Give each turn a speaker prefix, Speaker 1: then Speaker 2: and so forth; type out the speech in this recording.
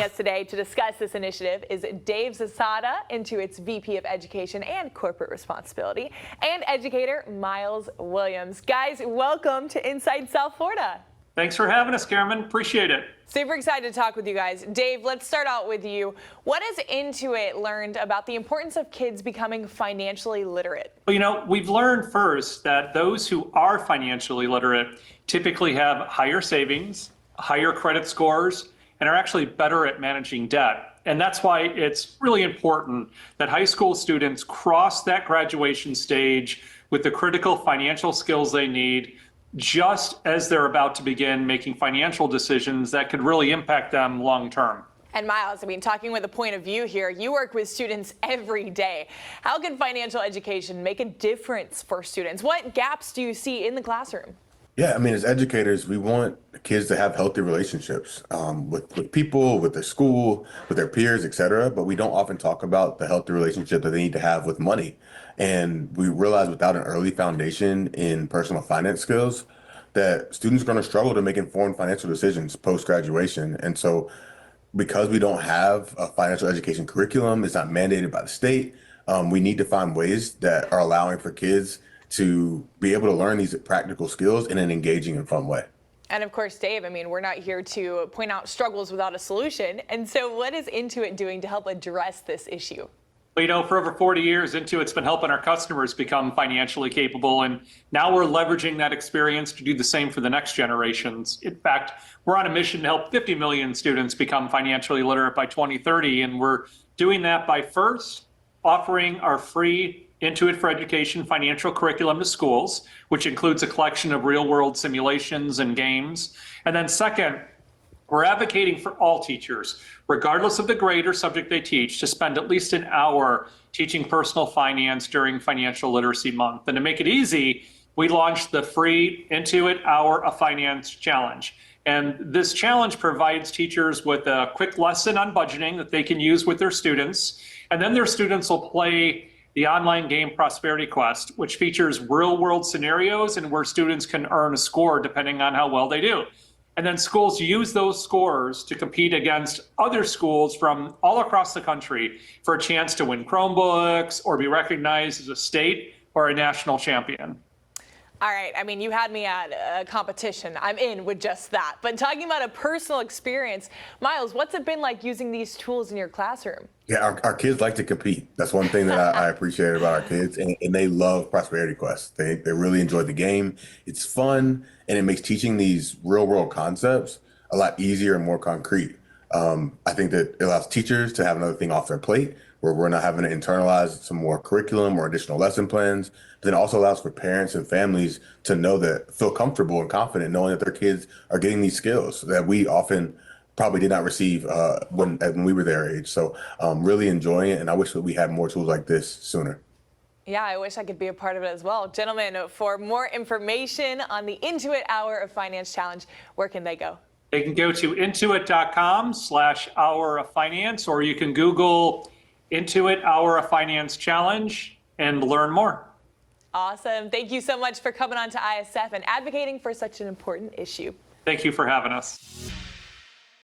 Speaker 1: us today to discuss this initiative is Dave Zasada, Intuit's VP of Education and Corporate Responsibility, and educator Miles Williams. Guys, welcome to Inside South Florida.
Speaker 2: Thanks for having us, Carmen. Appreciate it.
Speaker 1: Super excited to talk with you guys. Dave, let's start out with you. What has Intuit learned about the importance of kids becoming financially literate?
Speaker 2: Well, we've learned first that those who are financially literate typically have higher savings, higher credit scores, and are actually better at managing debt. And that's why it's really important that high school students cross that graduation stage with the critical financial skills they need just as they're about to begin making financial decisions that could really impact them long term.
Speaker 1: And Miles, talking with a point of view here, you work with students every day. How can financial education make a difference for students? What gaps do you see in the classroom?
Speaker 3: Yeah, as educators, we want kids to have healthy relationships with people, with their school, with their peers, et cetera. But we don't often talk about the healthy relationship that they need to have with money. And we realize without an early foundation in personal finance skills, that students are going to struggle to make informed financial decisions post-graduation. And so because we don't have a financial education curriculum, it's not mandated by the state, we need to find ways that are allowing for kids to be able to learn these practical skills in an engaging and fun way.
Speaker 1: And of course, Dave, we're not here to point out struggles without a solution. And so what is Intuit doing to help address this issue?
Speaker 2: Well, for over 40 years, Intuit's been helping our customers become financially capable, and now we're leveraging that experience to do the same for the next generations. In fact, we're on a mission to help 50 million students become financially literate by 2030, and we're doing that by first offering our free Intuit for Education financial curriculum to schools, which includes a collection of real-world simulations and games. And then second, we're advocating for all teachers, regardless of the grade or subject they teach, to spend at least an hour teaching personal finance during Financial Literacy Month. And to make it easy, we launched the free Intuit Hour of Finance Challenge. And this challenge provides teachers with a quick lesson on budgeting that they can use with their students. And then their students will play the online game Prosperity Quest, which features real-world scenarios and where students can earn a score depending on how well they do. And then schools use those scores to compete against other schools from all across the country for a chance to win Chromebooks or be recognized as a state or a national champion.
Speaker 1: All right, you had me at a competition. I'm in with just that. But talking about a personal experience, Miles, what's it been like using these tools in your classroom?
Speaker 3: Yeah, our kids like to compete. That's one thing that I appreciate about our kids. And they love Prosperity Quest. They really enjoy the game. It's fun, and it makes teaching these real world concepts a lot easier and more concrete. I think that it allows teachers to have another thing off their plate where we're not having to internalize some more curriculum or additional lesson plans. But then it also allows for parents and families to feel comfortable and confident knowing that their kids are getting these skills that we often probably did not receive when we were their age. So really enjoying it, and I wish that we had more tools like this sooner.
Speaker 1: Yeah, I wish I could be a part of it as well. Gentlemen, for more information on the Intuit Hour of Finance Challenge, where can they go?
Speaker 2: They can go to intuit.com/hour of finance, or you can Google Intuit Hour of Finance Challenge and learn more.
Speaker 1: Awesome. Thank you so much for coming on to ISF and advocating for such an important issue.
Speaker 2: Thank you for having us.